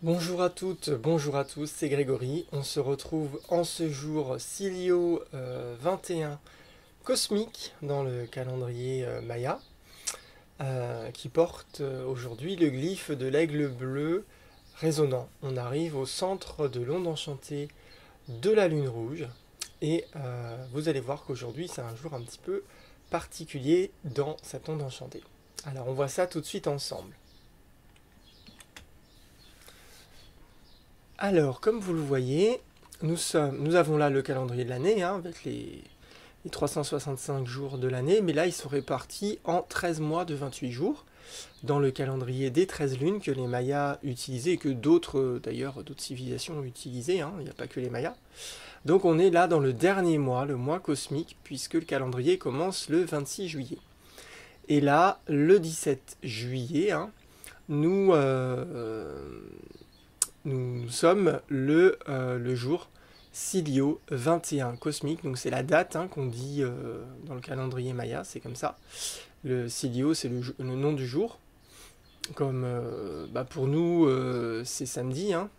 Bonjour à toutes, bonjour à tous, c'est Grégory. On se retrouve en ce jour Cilio 21 cosmique dans le calendrier Maya, qui porte aujourd'hui le glyphe de l'aigle bleu résonnant. On arrive au centre de l'onde enchantée de la lune rouge et vous allez voir qu'aujourd'hui c'est un jour un petit peu particulier dans cette onde enchantée. Alors on voit ça tout de suite ensemble. Alors, comme vous le voyez, nous avons là le calendrier de l'année, hein, avec les 365 jours de l'année, mais là, ils sont répartis en 13 mois de 28 jours, dans le calendrier des 13 lunes que les Mayas utilisaient, et que d'autres, d'ailleurs, d'autres civilisations ont utilisé, hein, il n'y a pas que les Mayas. Donc on est là dans le dernier mois, le mois cosmique, puisque le calendrier commence le 26 juillet. Et là, le 17 juillet, hein, nous, nous sommes le jour Cilio 21 cosmique, donc c'est la date hein, qu'on dit dans le calendrier Maya, c'est comme ça. Le Cilio, c'est le nom du jour. Comme pour nous, c'est samedi, hein.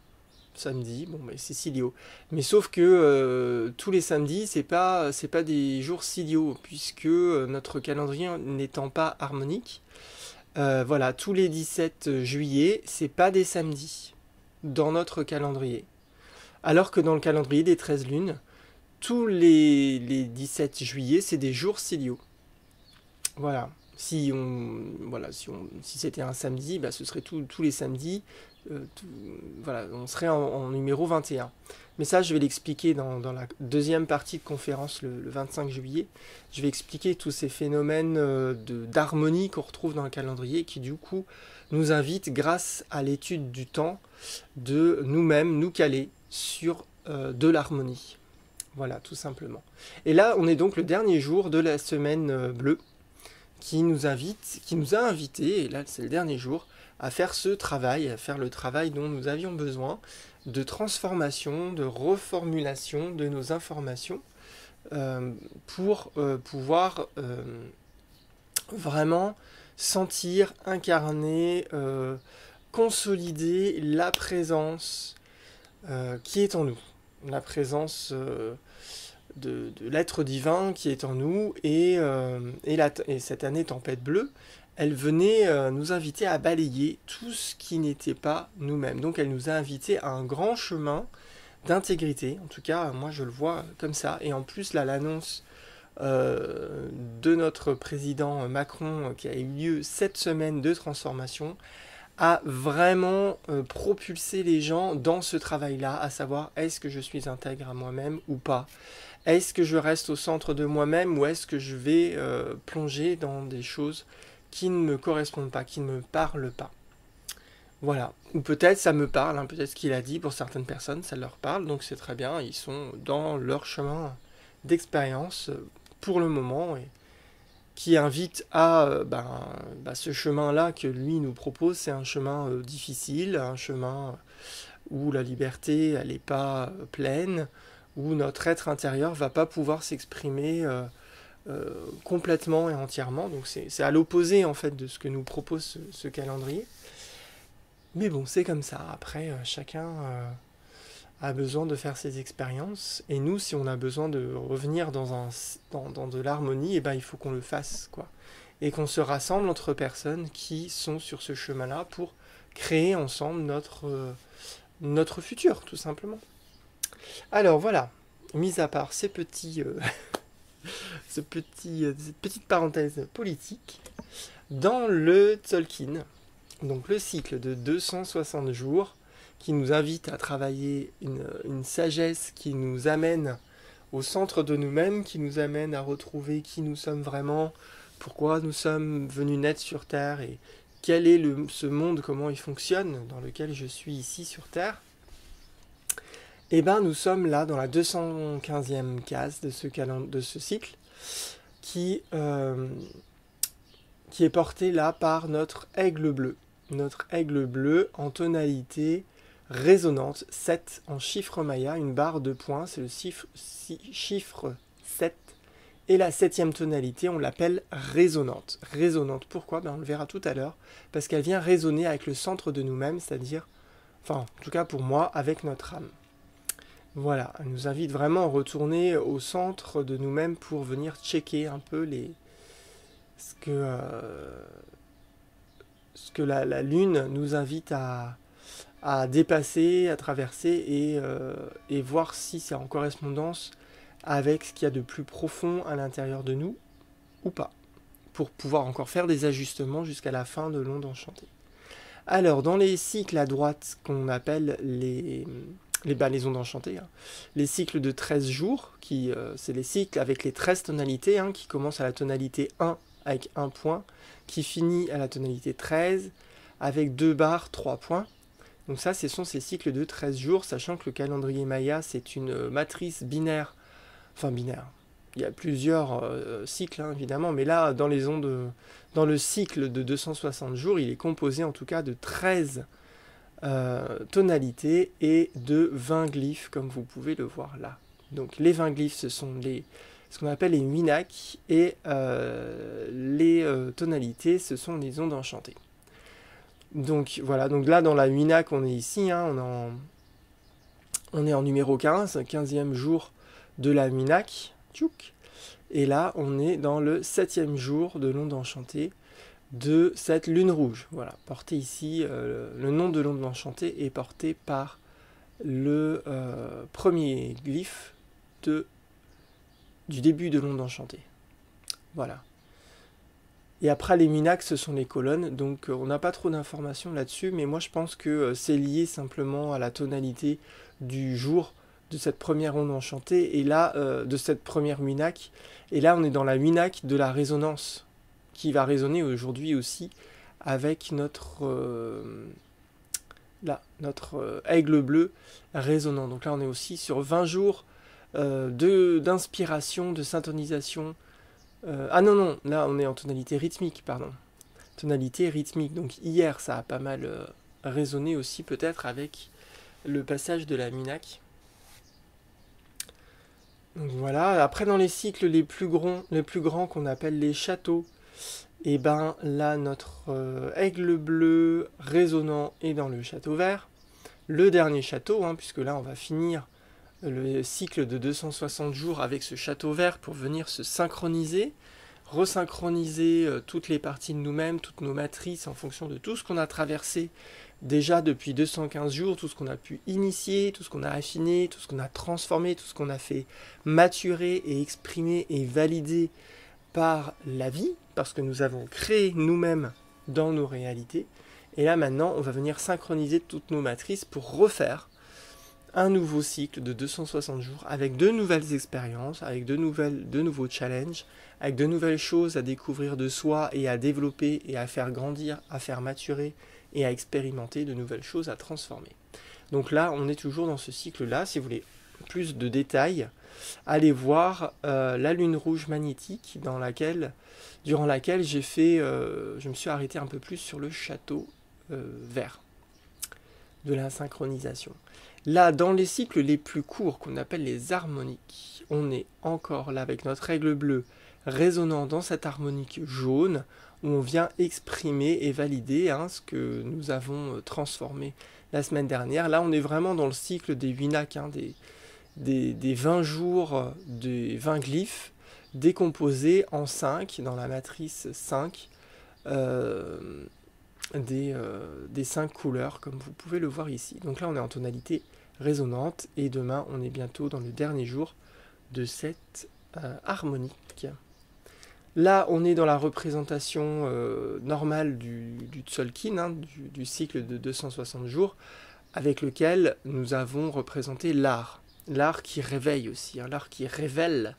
Samedi, bon, c'est Cilio. Mais sauf que tous les samedis, c'est pas des jours Cilio, puisque notre calendrier n'étant pas harmonique, voilà, tous les 17 juillet, c'est pas des samedis dans notre calendrier. Alors que dans le calendrier des 13 lunes, tous les 17 juillet, c'est des jours ciliaux. Voilà. Si c'était un samedi, bah, ce serait tous les samedis. Voilà, on serait en numéro 21. Mais ça, je vais l'expliquer dans la deuxième partie de conférence le 25 juillet. Je vais expliquer tous ces phénomènes d'harmonie qu'on retrouve dans le calendrier qui, du coup, nous invitent, grâce à l'étude du temps, de nous-mêmes nous caler sur de l'harmonie. Voilà, tout simplement. Et là, on est donc le dernier jour de la semaine bleue qui nous a invités, et là c'est le dernier jour, à faire ce travail, à faire le travail dont nous avions besoin, de transformation, de reformulation de nos informations, pour pouvoir vraiment sentir, incarner, consolider la présence qui est en nous, la présence de l'être divin qui est en nous, et cette année tempête bleue, elle venait nous inviter à balayer tout ce qui n'était pas nous-mêmes. Donc elle nous a invités à un grand chemin d'intégrité, en tout cas moi je le vois comme ça, et en plus là l'annonce de notre président Macron qui a eu lieu cette semaine de transformation a vraiment propulsé les gens dans ce travail-là, à savoir est-ce que je suis intègre à moi-même ou pas. Est-ce que je reste au centre de moi-même ou est-ce que je vais plonger dans des choses qui ne me correspondent pas, qui ne me parlent pas. Voilà. Ou peut-être ça me parle, hein, peut-être ce qu'il a dit pour certaines personnes, ça leur parle, donc c'est très bien, ils sont dans leur chemin d'expérience pour le moment, et qui invite à ce chemin-là que lui nous propose. C'est un chemin difficile, un chemin où la liberté elle n'est pas pleine, où notre être intérieur va pas pouvoir s'exprimer complètement et entièrement. Donc c'est à l'opposé en fait de ce que nous propose ce calendrier. Mais bon, c'est comme ça. Après, chacun a besoin de faire ses expériences. Et nous, si on a besoin de revenir dans de l'harmonie, et ben, il faut qu'on le fasse, quoi. Et qu'on se rassemble entre personnes qui sont sur ce chemin-là pour créer ensemble notre futur, tout simplement. Alors voilà, mis à part cette petite parenthèse politique, dans le Tzolk'in, donc le cycle de 260 jours, qui nous invite à travailler une sagesse qui nous amène au centre de nous-mêmes, qui nous amène à retrouver qui nous sommes vraiment, pourquoi nous sommes venus naître sur Terre, et quel est ce monde, comment il fonctionne, dans lequel je suis ici sur Terre. Et bien nous sommes là dans la 215e case de ce cycle, qui est porté là par notre aigle bleu. Notre aigle bleu en tonalité résonante, 7 en chiffre maya, une barre de points, c'est le chiffre 7. Et la 7e tonalité, on l'appelle résonante. Résonante, pourquoi? On le verra tout à l'heure, parce qu'elle vient résonner avec le centre de nous-mêmes, c'est-à-dire enfin en tout cas pour moi, avec notre âme. Voilà, elle nous invite vraiment à retourner au centre de nous-mêmes pour venir checker un peu ce que la Lune nous invite à dépasser, à traverser et voir si c'est en correspondance avec ce qu'il y a de plus profond à l'intérieur de nous ou pas, pour pouvoir encore faire des ajustements jusqu'à la fin de l'onde enchantée. Alors, dans les cycles à droite qu'on appelle les ondes enchantées, hein, les cycles de 13 jours, c'est les cycles avec les 13 tonalités, hein, qui commencent à la tonalité 1 avec 1 point, qui finit à la tonalité 13 avec 2 barres, 3 points. Donc ça, ce sont ces cycles de 13 jours, sachant que le calendrier Maya, c'est une matrice binaire, enfin binaire. Il y a plusieurs cycles, hein, évidemment, mais là, dans le cycle de 260 jours, il est composé en tout cas de 13 tonalités et de 20 glyphes, comme vous pouvez le voir là. Donc les 20 glyphes, ce sont ce qu'on appelle les minak, et les tonalités, ce sont les ondes enchantées. Donc voilà, donc là dans la minak, on est ici, hein, on est en numéro 15, 15e jour de la minak. Et là, on est dans le 7e jour de l'onde enchantée de cette lune rouge. Voilà, porté ici, le nom de l'onde enchantée est porté par le premier glyphe du début de l'onde enchantée. Voilà. Et après, les minax, ce sont les colonnes, donc on n'a pas trop d'informations là-dessus, mais moi je pense que c'est lié simplement à la tonalité du jour de cette première onde enchantée, et là, de cette première minak. Et là, on est dans la minak de la résonance, qui va résonner aujourd'hui aussi avec notre aigle bleu résonnant. Donc là, on est aussi sur 20 jours d'inspiration, de syntonisation. Ah non, là, on est en tonalité rythmique, pardon. Tonalité rythmique. Donc hier, ça a pas mal résonné aussi, peut-être, avec le passage de la minak. Donc voilà, après dans les cycles les plus grands qu'on appelle les châteaux, et ben là notre aigle bleu résonnant est dans le château vert, le dernier château, hein, puisque là on va finir le cycle de 260 jours avec ce château vert pour venir se synchroniser, resynchroniser toutes les parties de nous-mêmes, toutes nos matrices en fonction de tout ce qu'on a traversé déjà depuis 215 jours, tout ce qu'on a pu initier, tout ce qu'on a affiné, tout ce qu'on a transformé, tout ce qu'on a fait maturer et exprimer et valider par la vie, parce que nous avons créé nous-mêmes dans nos réalités. Et là maintenant, on va venir synchroniser toutes nos matrices pour refaire un nouveau cycle de 260 jours avec de nouvelles expériences, avec de nouveaux challenges, avec de nouvelles choses à découvrir de soi et à développer et à faire grandir, à faire maturer et à expérimenter de nouvelles choses à transformer. Donc là, on est toujours dans ce cycle-là. Si vous voulez plus de détails, allez voir la lune rouge magnétique durant laquelle je me suis arrêté un peu plus sur le château vert de la synchronisation. Là, dans les cycles les plus courts, qu'on appelle les harmoniques, on est encore là avec notre aigle bleu résonnant dans cette harmonique jaune, où on vient exprimer et valider ce que nous avons transformé la semaine dernière. Là, on est vraiment dans le cycle des winak, des 20 jours, des 20 glyphes, décomposés en 5, dans la matrice 5, des 5 couleurs, comme vous pouvez le voir ici. Donc là, on est en tonalité résonante, et demain, on est bientôt dans le dernier jour de cette harmonique. Là, on est dans la représentation normale du Tzolk'in, du cycle de 260 jours, avec lequel nous avons représenté l'art qui réveille aussi, l'art qui révèle.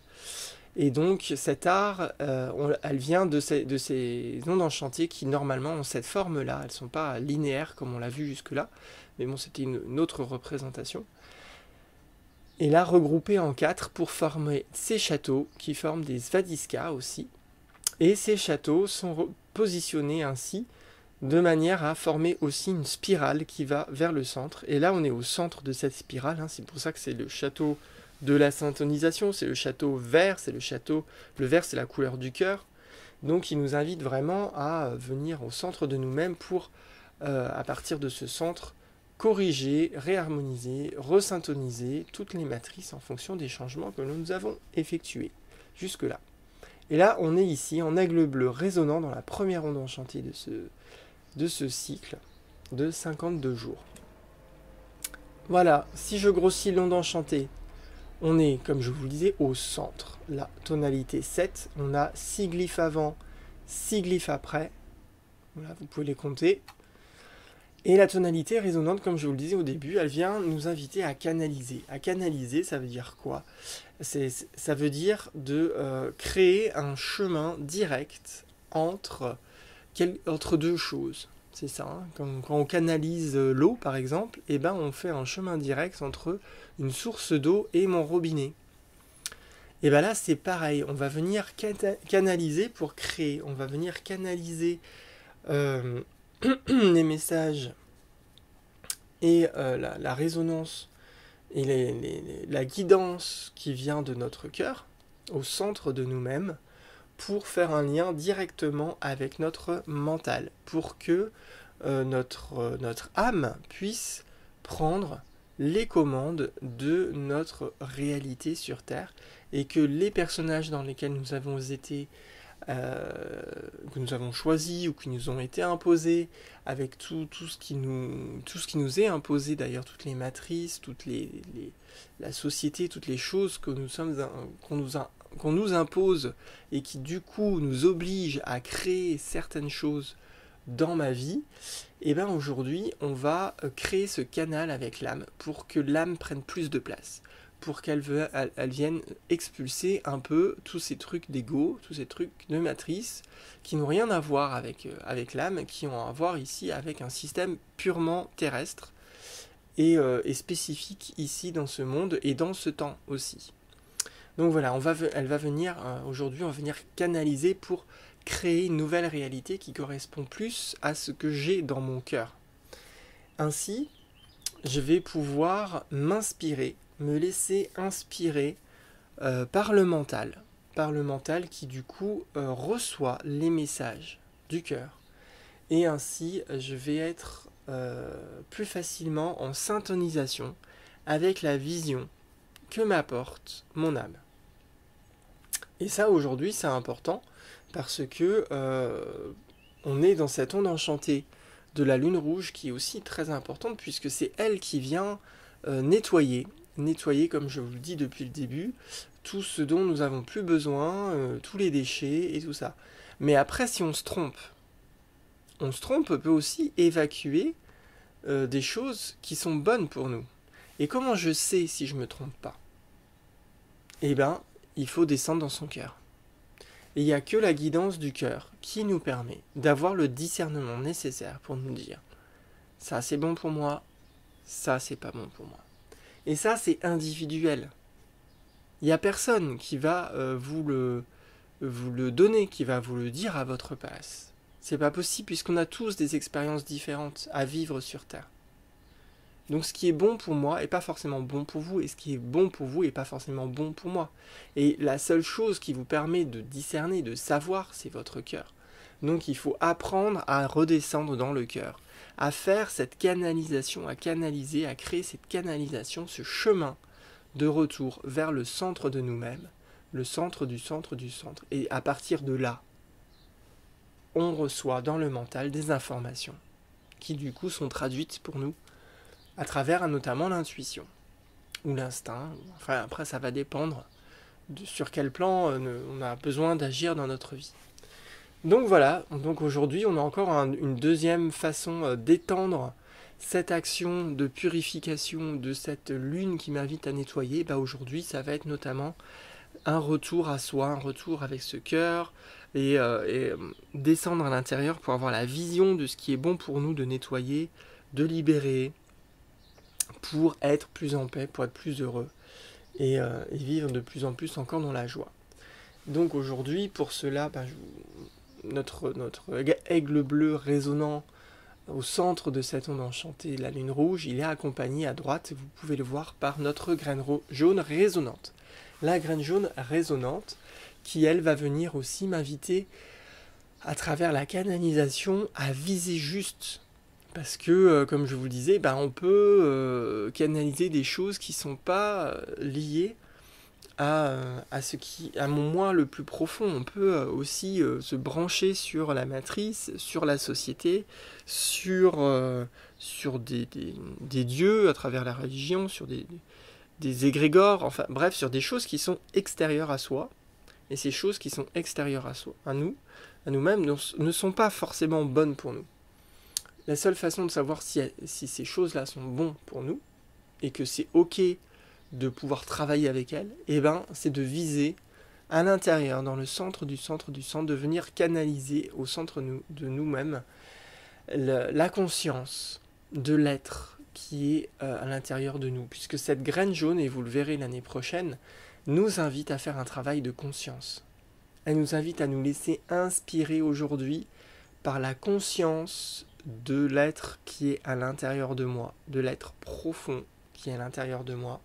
Et donc, cet art, elle vient de ces ondes enchantées qui, normalement, ont cette forme-là. Elles ne sont pas linéaires, comme on l'a vu jusque-là, mais bon, c'était une autre représentation. Et là, regroupées en 4 pour former ces châteaux, qui forment des svadhiskas aussi. Et ces châteaux sont positionnés ainsi, de manière à former aussi une spirale qui va vers le centre. Et là, on est au centre de cette spirale, c'est pour ça que c'est le château de la syntonisation, c'est le château vert, le vert c'est la couleur du cœur. Donc il nous invite vraiment à venir au centre de nous-mêmes pour, à partir de ce centre, corriger, réharmoniser, resyntoniser toutes les matrices en fonction des changements que nous avons effectués jusque-là. Et là, on est ici en aigle bleu résonnant dans la première onde enchantée de ce cycle de 52 jours. Voilà, si je grossis l'onde enchantée, on est, comme je vous le disais, au centre. La tonalité 7, on a 6 glyphes avant, 6 glyphes après. Voilà, vous pouvez les compter. Et la tonalité résonante, comme je vous le disais au début, elle vient nous inviter à canaliser. À canaliser, ça veut dire quoi? Ça veut dire de créer un chemin direct entre deux choses. C'est ça, hein. Quand on canalise l'eau, par exemple, eh ben, on fait un chemin direct entre une source d'eau et mon robinet. Et bien là, c'est pareil, on va venir canaliser pour créer. On va venir canaliser les messages et la résonance et la guidance qui vient de notre cœur, au centre de nous-mêmes, pour faire un lien directement avec notre mental, pour que notre âme puisse prendre les commandes de notre réalité sur Terre, et que les personnages dans lesquels nous avons été, que nous avons choisis ou qui nous ont été imposés, avec tout ce qui nous est imposé d'ailleurs, toutes les matrices, la société, toutes les choses que qu'on nous impose et qui du coup nous obligent à créer certaines choses dans ma vie, et bien aujourd'hui on va créer ce canal avec l'âme pour que l'âme prenne plus de place, pour qu'elle vienne expulser un peu tous ces trucs d'ego, tous ces trucs de matrice qui n'ont rien à voir avec l'âme, qui ont à voir ici avec un système purement terrestre et spécifique ici dans ce monde et dans ce temps aussi. Donc voilà, elle va venir, aujourd'hui on va venir canaliser pour créer une nouvelle réalité qui correspond plus à ce que j'ai dans mon cœur. Ainsi, je vais pouvoir m'inspirer, me laisser inspirer par le mental qui du coup reçoit les messages du cœur. Et ainsi, je vais être plus facilement en syntonisation avec la vision que m'apporte mon âme. Et ça, aujourd'hui, c'est important parce que on est dans cette onde enchantée de la lune rouge qui est aussi très importante puisque c'est elle qui vient nettoyer, comme je vous le dis depuis le début, tout ce dont nous n'avons plus besoin, tous les déchets et tout ça. Mais après, si on se trompe, peut aussi évacuer des choses qui sont bonnes pour nous. Et comment je sais si je ne me trompe pas? Eh bien, il faut descendre dans son cœur. Et il n'y a que la guidance du cœur qui nous permet d'avoir le discernement nécessaire pour nous dire ça c'est bon pour moi, ça c'est pas bon pour moi. Et ça c'est individuel. Il n'y a personne qui va vous le donner, qui va vous le dire à votre place. C'est pas possible puisqu'on a tous des expériences différentes à vivre sur Terre. Donc ce qui est bon pour moi n'est pas forcément bon pour vous, et ce qui est bon pour vous n'est pas forcément bon pour moi. Et la seule chose qui vous permet de discerner, de savoir, c'est votre cœur. Donc il faut apprendre à redescendre dans le cœur, à faire cette canalisation, à canaliser, à créer cette canalisation, ce chemin de retour vers le centre de nous-mêmes, le centre du centre du centre. Et à partir de là, on reçoit dans le mental des informations qui du coup sont traduites pour nous à travers notamment l'intuition ou l'instinct. Enfin, après, ça va dépendre sur quel plan on a besoin d'agir dans notre vie. Donc voilà, donc aujourd'hui, on a encore une deuxième façon d'étendre cette action de purification de cette lune qui m'invite à nettoyer. Bah aujourd'hui, ça va être notamment un retour à soi, un retour avec ce cœur et descendre à l'intérieur pour avoir la vision de ce qui est bon pour nous de nettoyer, de libérer, pour être plus en paix, pour être plus heureux et vivre de plus en plus encore dans la joie. Donc aujourd'hui, pour cela, notre aigle bleu résonnant au centre de cette onde enchantée, la lune rouge, il est accompagné à droite, vous pouvez le voir, par notre graine jaune résonante. La graine jaune résonante qui, elle, va venir aussi m'inviter à travers la canalisation à viser juste Parce que, comme je vous le disais, ben, on peut canaliser des choses qui ne sont pas liées à ce qui, à mon moi le plus profond. On peut aussi se brancher sur la matrice, sur la société, sur des dieux à travers la religion, sur des égrégores, enfin bref, sur des choses qui sont extérieures à soi. Et ces choses qui sont extérieures à soi, à nous, à nous-mêmes, ne sont pas forcément bonnes pour nous. La seule façon de savoir si ces choses-là sont bonnes pour nous, et que c'est ok de pouvoir travailler avec elles, eh ben, c'est de viser à l'intérieur, dans le centre, de venir canaliser au centre de nous-mêmes la conscience de l'être qui est à l'intérieur de nous. Puisque cette graine jaune, et vous le verrez l'année prochaine, nous invite à faire un travail de conscience. Elle nous invite à nous laisser inspirer aujourd'hui par la conscience de l'être qui est à l'intérieur de moi, de l'être profond qui est à l'intérieur de moi,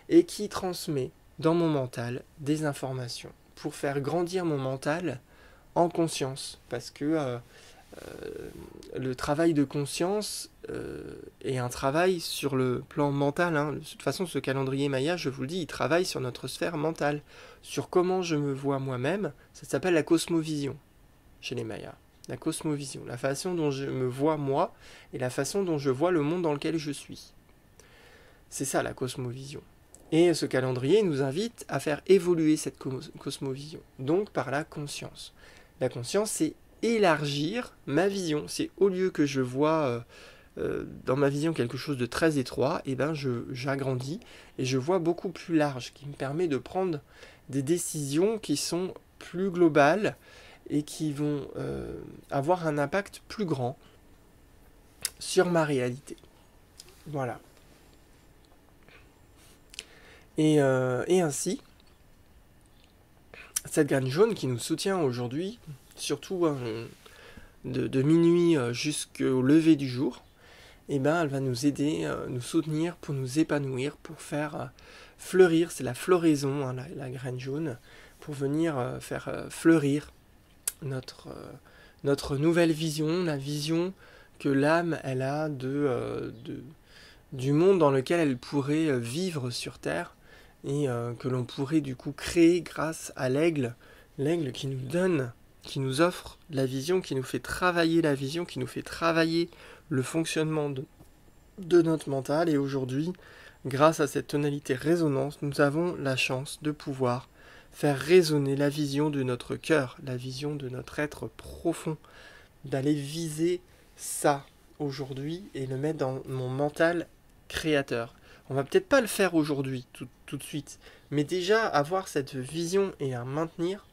et qui transmet dans mon mental des informations pour faire grandir mon mental en conscience. Parce que le travail de conscience est un travail sur le plan mental. Hein. De toute façon, ce calendrier Maya, je vous le dis, il travaille sur notre sphère mentale, sur comment je me vois moi-même. Ça s'appelle la cosmovision chez les Mayas. La cosmovision, la façon dont je me vois moi et la façon dont je vois le monde dans lequel je suis. C'est ça la cosmovision. Et ce calendrier nous invite à faire évoluer cette cosmovision, donc par la conscience. La conscience, c'est élargir ma vision. C'est au lieu que je vois dans ma vision quelque chose de très étroit, et ben j'agrandis et je vois beaucoup plus large, qui me permet de prendre des décisions qui sont plus globales et qui vont avoir un impact plus grand sur ma réalité. Voilà. Et ainsi, cette graine jaune qui nous soutient aujourd'hui, surtout de minuit jusqu'au lever du jour, eh ben, elle va nous aider, nous soutenir pour nous épanouir, pour faire fleurir, c'est la floraison, hein, la graine jaune, pour venir faire fleurir notre nouvelle vision, la vision que l'âme elle a du monde dans lequel elle pourrait vivre sur Terre, et que l'on pourrait du coup créer grâce à l'aigle qui nous donne, qui nous offre la vision, qui nous fait travailler la vision, qui nous fait travailler le fonctionnement de notre mental. Et aujourd'hui, grâce à cette tonalité résonance, nous avons la chance de pouvoir faire résonner la vision de notre cœur, la vision de notre être profond, d'aller viser ça aujourd'hui et le mettre dans mon mental créateur. On va peut-être pas le faire aujourd'hui, tout de suite, mais déjà avoir cette vision et à maintenir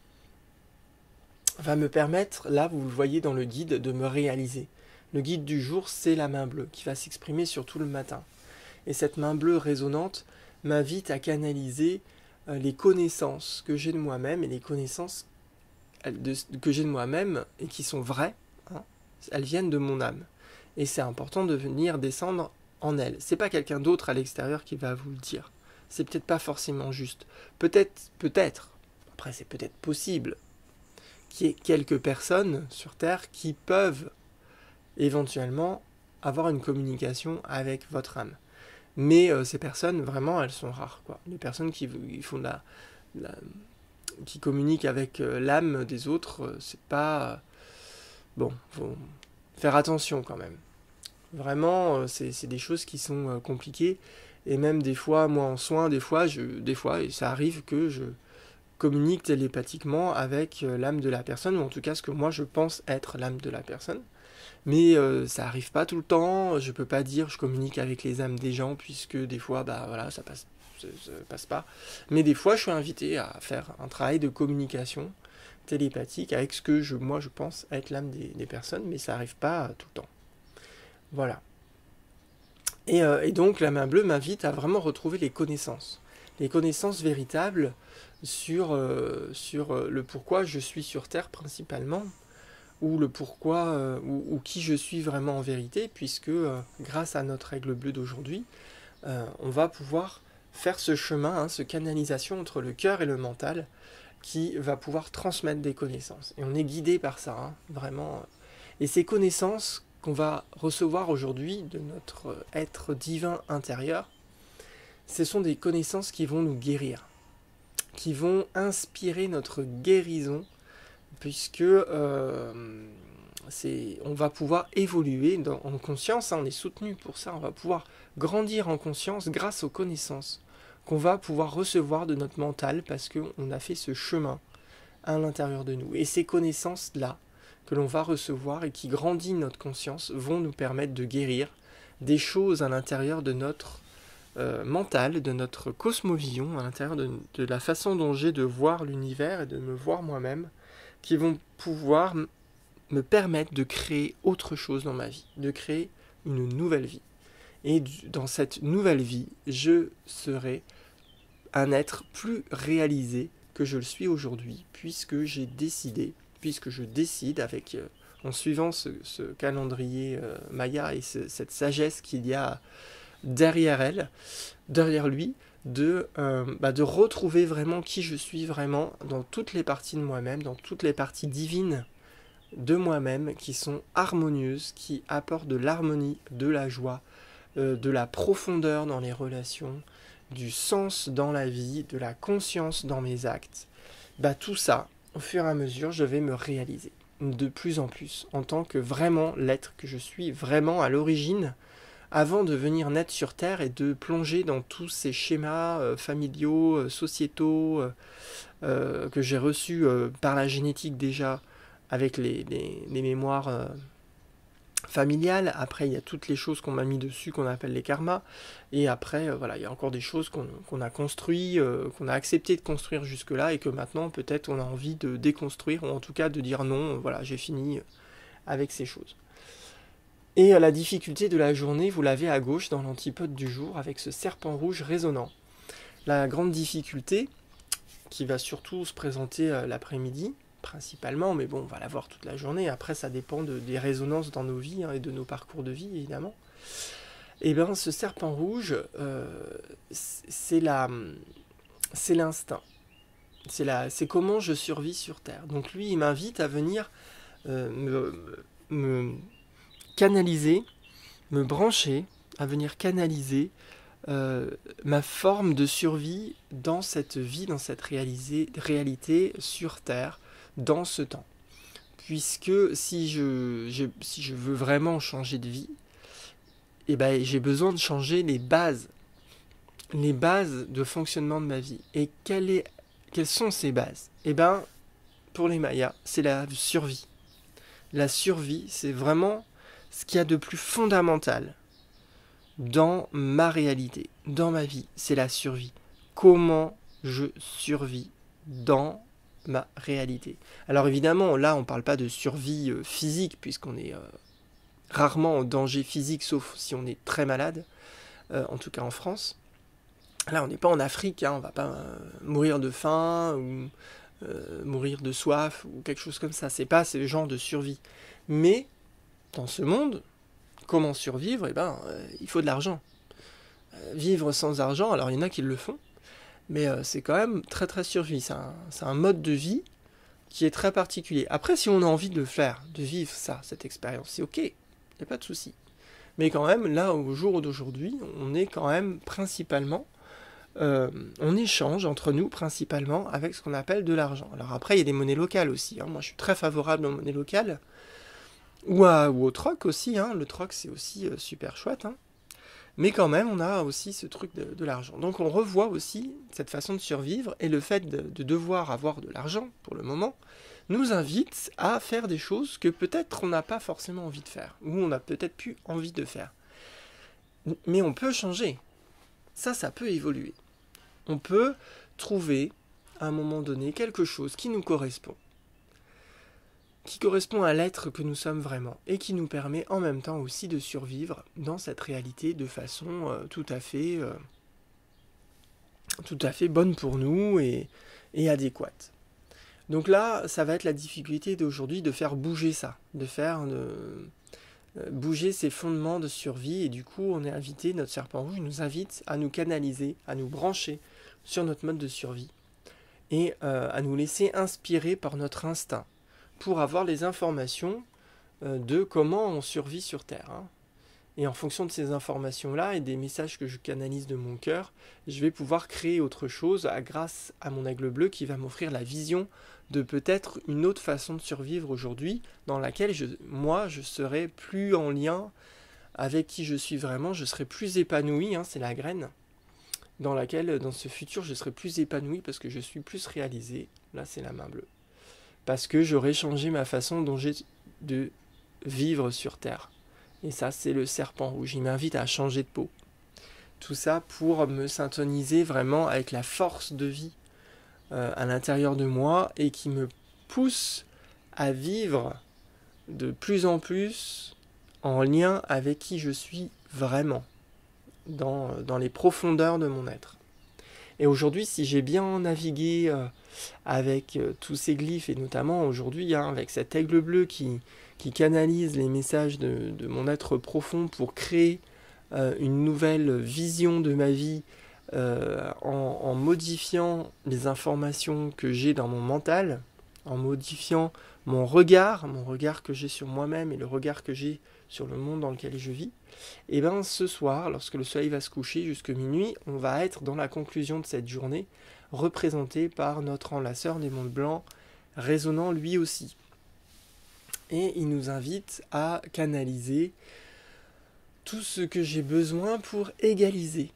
va me permettre, là vous le voyez dans le guide, de me réaliser. Le guide du jour, c'est la main bleue qui va s'exprimer surtout le matin. Et cette main bleue résonante m'invite à canaliser les connaissances que j'ai de moi-même et les connaissances que j'ai de moi-même et qui sont vraies, hein, elles viennent de mon âme. Et c'est important de venir descendre en elle. C'est pas quelqu'un d'autre à l'extérieur qui va vous le dire. C'est peut-être pas forcément juste. Peut-être, après c'est peut-être possible qu'il y ait quelques personnes sur Terre qui peuvent éventuellement avoir une communication avec votre âme. Mais ces personnes, vraiment, elles sont rares, quoi. Les personnes qui font qui communiquent avec l'âme des autres, c'est pas... bon, faut faire attention quand même. Vraiment, c'est des choses qui sont compliquées. Et même des fois, moi en soins, des fois, et ça arrive que je communique télépathiquement avec l'âme de la personne, ou en tout cas ce que moi je pense être l'âme de la personne. Mais ça arrive pas tout le temps, je peux pas dire je communique avec les âmes des gens, puisque des fois, bah voilà, ça passe pas. Mais des fois, je suis invité à faire un travail de communication télépathique avec ce que moi je pense être l'âme des personnes, mais ça arrive pas tout le temps. Voilà. Et donc la main bleue m'invite à vraiment retrouver les connaissances véritables sur le pourquoi je suis sur Terre principalement, ou le pourquoi, ou qui je suis vraiment en vérité, puisque grâce à notre règle bleue d'aujourd'hui, on va pouvoir faire ce chemin, hein, ce canalisation entre le cœur et le mental, qui va pouvoir transmettre des connaissances. Et on est guidé par ça, hein, vraiment. Et ces connaissances, qu'on va recevoir aujourd'hui de notre être divin intérieur, ce sont des connaissances qui vont nous guérir, qui vont inspirer notre guérison, puisque on va pouvoir évoluer en conscience, hein, on est soutenu pour ça, on va pouvoir grandir en conscience grâce aux connaissances qu'on va pouvoir recevoir de notre mental, parce qu'on a fait ce chemin à l'intérieur de nous. Et ces connaissances-là, que l'on va recevoir et qui grandissent notre conscience, vont nous permettre de guérir des choses à l'intérieur de notre mental, de notre cosmovision, à l'intérieur de la façon dont j'ai de voir l'univers et de me voir moi-même, qui vont pouvoir me permettre de créer autre chose dans ma vie, de créer une nouvelle vie. Et dans cette nouvelle vie, je serai un être plus réalisé que je le suis aujourd'hui, puisque je décide en suivant ce calendrier Maya et cette sagesse qu'il y a derrière lui, de retrouver vraiment qui je suis vraiment dans toutes les parties de moi-même, dans toutes les parties divines de moi-même qui sont harmonieuses, qui apportent de l'harmonie, de la joie, de la profondeur dans les relations, du sens dans la vie, de la conscience dans mes actes. Tout ça, au fur et à mesure, je vais me réaliser de plus en plus en tant que vraiment l'être que je suis vraiment à l'origine, avant de venir naître sur Terre et de plonger dans tous ces schémas familiaux, sociétaux que j'ai reçus par la génétique déjà, avec les mémoires familiales. Après, il y a toutes les choses qu'on m'a mis dessus, qu'on appelle les karmas. Et après, il y a encore des choses qu'on a construites, qu'on a accepté de construire jusque-là, et que maintenant, peut-être, on a envie de déconstruire, ou en tout cas de dire non, j'ai fini avec ces choses. Et la difficulté de la journée, vous l'avez à gauche dans l'antipode du jour, avec ce serpent rouge résonnant. La grande difficulté, qui va surtout se présenter l'après-midi, principalement, mais bon, on va la voir toute la journée. Après, ça dépend des résonances dans nos vies, hein, et de nos parcours de vie, évidemment. Et bien, ce serpent rouge, c'est l'instinct. C'est comment je survis sur Terre. Donc lui, il m'invite à venir me canaliser, me brancher, à venir canaliser ma forme de survie dans cette vie, dans cette réalité sur Terre, dans ce temps. Puisque si je veux vraiment changer de vie, j'ai besoin de changer les bases de fonctionnement de ma vie. Et quelles sont ces bases? Pour les Mayas, c'est la survie. La survie, c'est vraiment ce qu'il y a de plus fondamental dans ma réalité, dans ma vie, c'est la survie. Comment je survis dans ma réalité. Alors évidemment, là, on ne parle pas de survie physique, puisqu'on est rarement en danger physique, sauf si on est très malade, en tout cas en France. Là, on n'est pas en Afrique, hein, on ne va pas mourir de faim, ou mourir de soif, ou quelque chose comme ça. C'est pas ce genre de survie. Mais, dans ce monde, comment survivre? Il faut de l'argent. Vivre sans argent, alors il y en a qui le font, mais c'est quand même très très survie. C'est un mode de vie qui est très particulier. Après, si on a envie de le faire, de vivre cette expérience, c'est ok, il n'y a pas de souci. Mais quand même, là, au jour d'aujourd'hui, on est quand même principalement, on échange entre nous principalement avec ce qu'on appelle de l'argent. Alors après, il y a des monnaies locales aussi, hein. Moi, je suis très favorable aux monnaies locales, ou au troc aussi, hein. Le troc, c'est aussi super chouette, hein. Mais quand même, on a aussi ce truc de l'argent. Donc on revoit aussi cette façon de survivre, et le fait de devoir avoir de l'argent, pour le moment, nous invite à faire des choses que peut-être on n'a pas forcément envie de faire, ou on n'a peut-être plus envie de faire. Mais on peut changer. Ça peut évoluer. On peut trouver, à un moment donné, quelque chose qui nous correspond. Qui correspond à l'être que nous sommes vraiment, et qui nous permet en même temps aussi de survivre dans cette réalité de façon tout à fait bonne pour nous et adéquate. Donc là, ça va être la difficulté d'aujourd'hui de faire bouger ça, de faire bouger ces fondements de survie, et du coup on est invité, notre serpent rouge nous invite à nous canaliser, à nous brancher sur notre mode de survie, et à nous laisser inspirer par notre instinct, pour avoir les informations de comment on survit sur Terre, hein. Et en fonction de ces informations-là et des messages que je canalise de mon cœur, je vais pouvoir créer autre chose grâce à mon aigle bleu qui va m'offrir la vision de peut-être une autre façon de survivre aujourd'hui, dans laquelle moi, je serai plus en lien avec qui je suis vraiment, je serai plus épanoui, hein, c'est la graine, dans laquelle, dans ce futur, je serai plus épanoui parce que je suis plus réalisé. Là, c'est la main bleue. Parce que j'aurai changé ma façon dont j'ai de vivre sur Terre. Et ça, c'est le serpent rouge. Il m'invite à changer de peau. Tout ça pour me syntoniser vraiment avec la force de vie à l'intérieur de moi et qui me pousse à vivre de plus en plus en lien avec qui je suis vraiment, dans les profondeurs de mon être. Et aujourd'hui, si j'ai bien navigué avec tous ces glyphes, et notamment aujourd'hui, hein, avec cet aigle bleu qui canalise les messages de mon être profond pour créer une nouvelle vision de ma vie en modifiant les informations que j'ai dans mon mental, en modifiant mon regard que j'ai sur moi-même et le regard que j'ai sur le monde dans lequel je vis, et bien ce soir, lorsque le soleil va se coucher jusque minuit, on va être dans la conclusion de cette journée, représenté par notre enlaceur des mondes blancs, résonnant lui aussi. Et il nous invite à canaliser tout ce que j'ai besoin pour égaliser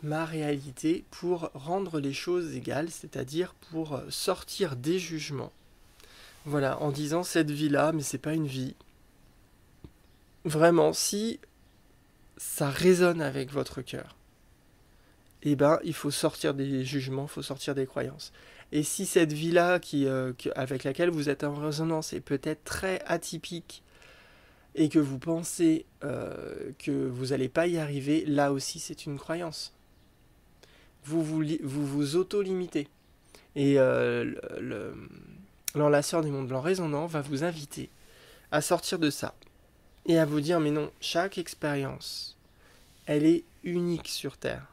ma réalité, pour rendre les choses égales, c'est-à-dire pour sortir des jugements. Voilà, en disant cette vie-là, mais c'est pas une vie. Vraiment, si ça résonne avec votre cœur, eh ben, il faut sortir des jugements, il faut sortir des croyances. Et si cette vie-là avec laquelle vous êtes en résonance est peut-être très atypique et que vous pensez que vous n'allez pas y arriver, là aussi c'est une croyance. Vous auto-limitez. Et l'enlaceur des mondes blancs résonnants va vous inviter à sortir de ça et à vous dire mais non, chaque expérience, elle est unique sur Terre.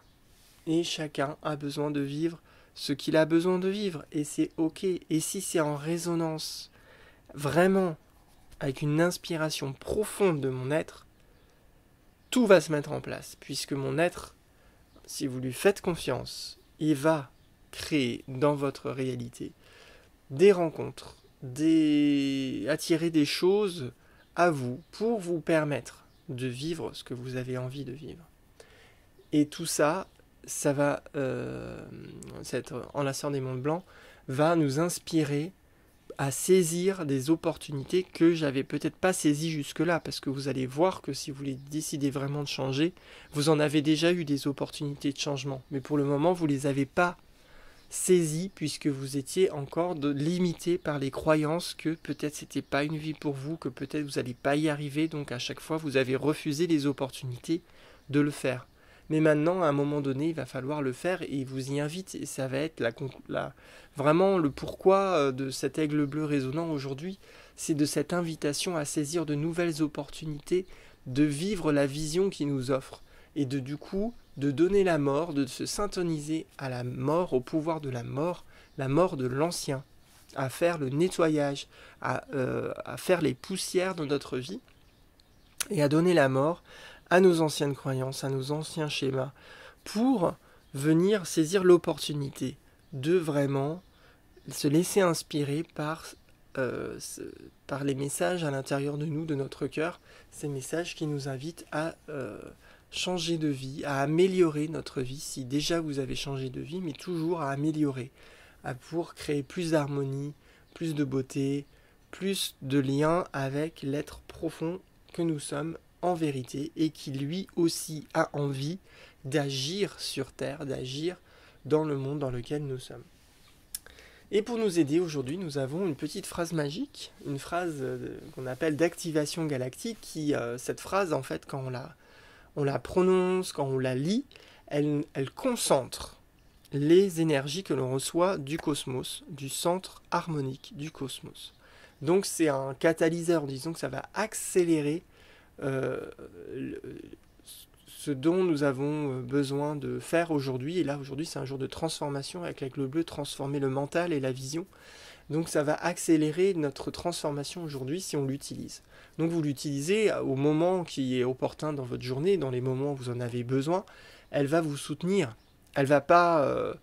Et chacun a besoin de vivre ce qu'il a besoin de vivre. Et c'est ok. Et si c'est en résonance, vraiment, avec une inspiration profonde de mon être, tout va se mettre en place. Puisque mon être, si vous lui faites confiance, il va créer dans votre réalité des rencontres, attirer des choses à vous pour vous permettre de vivre ce que vous avez envie de vivre. Et tout ça, cet enlaceur des mondes blancs va nous inspirer à saisir des opportunités que j'avais peut-être pas saisies jusque-là, parce que vous allez voir que si vous décidez vraiment de changer, vous en avez déjà eu des opportunités de changement, mais pour le moment vous les avez pas saisies puisque vous étiez encore limité par les croyances que peut-être c'était pas une vie pour vous, que peut-être vous n'allez pas y arriver, donc à chaque fois vous avez refusé les opportunités de le faire. Mais maintenant, à un moment donné, il va falloir le faire et il vous y invite. Et ça va être vraiment le pourquoi de cet aigle bleu résonnant aujourd'hui. C'est de cette invitation à saisir de nouvelles opportunités, de vivre la vision qu'il nous offre. Et du coup, de donner la mort, de se syntoniser à la mort, au pouvoir de la mort de l'ancien, à faire le nettoyage, à faire les poussières de notre vie et à donner la mort à nos anciennes croyances, à nos anciens schémas, pour venir saisir l'opportunité de vraiment se laisser inspirer par les messages à l'intérieur de nous, de notre cœur, ces messages qui nous invitent à changer de vie, à améliorer notre vie, si déjà vous avez changé de vie, mais toujours à améliorer, pour créer plus d'harmonie, plus de beauté, plus de lien avec l'être profond que nous sommes en vérité et qui lui aussi a envie d'agir sur Terre, d'agir dans le monde dans lequel nous sommes. Et pour nous aider aujourd'hui, nous avons une petite phrase magique, une phrase qu'on appelle d'activation galactique, cette phrase en fait quand on la prononce, quand on la lit, elle concentre les énergies que l'on reçoit du cosmos, du centre harmonique du cosmos. Donc c'est un catalyseur, disons que ça va accélérer ce dont nous avons besoin de faire aujourd'hui. Et là, aujourd'hui, c'est un jour de transformation avec l'aigle bleu, transformer le mental et la vision. Donc ça va accélérer notre transformation aujourd'hui si on l'utilise. Donc vous l'utilisez au moment qui est opportun dans votre journée, dans les moments où vous en avez besoin. Elle va vous soutenir. Elle ne va pas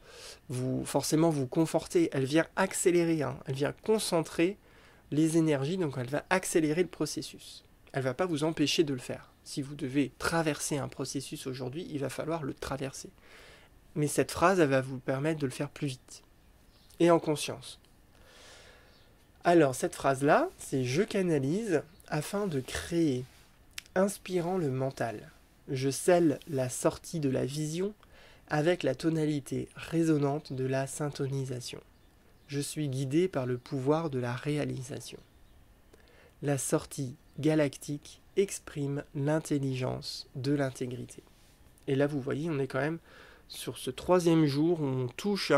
forcément vous conforter. Elle vient accélérer, hein. Elle vient concentrer les énergies, donc elle va accélérer le processus. Elle ne va pas vous empêcher de le faire. Si vous devez traverser un processus aujourd'hui, il va falloir le traverser. Mais cette phrase, elle va vous permettre de le faire plus vite. Et en conscience. Alors, cette phrase-là, c'est « je canalise afin de créer, inspirant le mental. Je scelle la sortie de la vision avec la tonalité résonante de la syntonisation. Je suis guidé par le pouvoir de la réalisation. La sortie galactique exprime l'intelligence de l'intégrité. » Et là, vous voyez, on est quand même sur ce 3e jour où on touche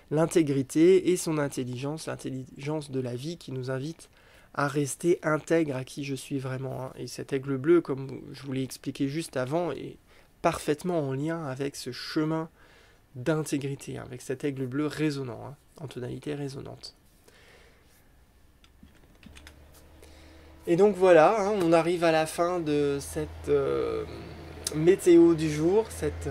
l'intégrité et son intelligence, l'intelligence de la vie qui nous invite à rester intègre à qui je suis vraiment. Hein. Et cet aigle bleu, comme je vous l'ai expliqué juste avant, est parfaitement en lien avec ce chemin d'intégrité, hein, avec cet aigle bleu résonnant, hein, en tonalité résonante. Et donc voilà, hein, on arrive à la fin de cette météo du jour, cette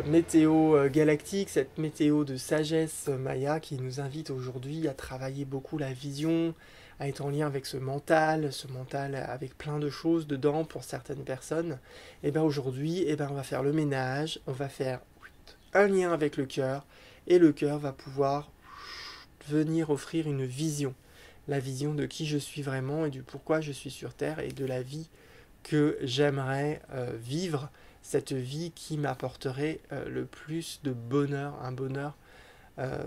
météo galactique, cette météo de sagesse maya qui nous invite aujourd'hui à travailler beaucoup la vision, à être en lien avec ce mental avec plein de choses dedans pour certaines personnes. Et bien aujourd'hui, on va faire le ménage, on va faire un lien avec le cœur, et le cœur va pouvoir venir offrir une vision. La vision de qui je suis vraiment et du pourquoi je suis sur Terre et de la vie que j'aimerais vivre, cette vie qui m'apporterait le plus de bonheur, un bonheur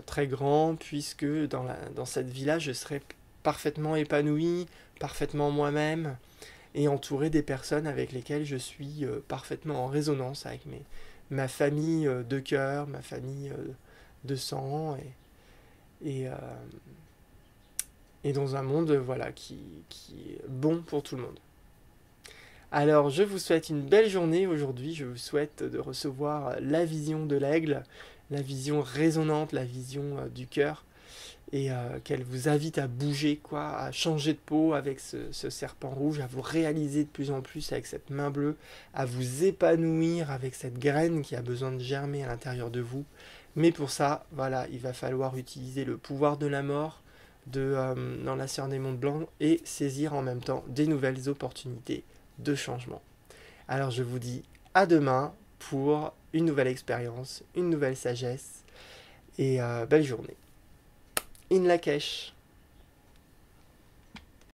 très grand, puisque dans cette vie-là, je serais parfaitement épanoui, parfaitement moi-même, et entouré des personnes avec lesquelles je suis parfaitement en résonance avec ma famille de cœur, ma famille de sang, et dans un monde voilà, qui est bon pour tout le monde. Alors, je vous souhaite une belle journée aujourd'hui. Je vous souhaite de recevoir la vision de l'aigle, la vision résonante, la vision du cœur, et qu'elle vous invite à bouger, à changer de peau avec ce serpent rouge, à vous réaliser de plus en plus avec cette main bleue, à vous épanouir avec cette graine qui a besoin de germer à l'intérieur de vous. Mais pour ça, voilà, il va falloir utiliser le pouvoir de la mort dans la Sœur des Mondes Blancs et saisir en même temps des nouvelles opportunités de changement. Alors je vous dis à demain pour une nouvelle expérience, une nouvelle sagesse, et belle journée. In Lakesh.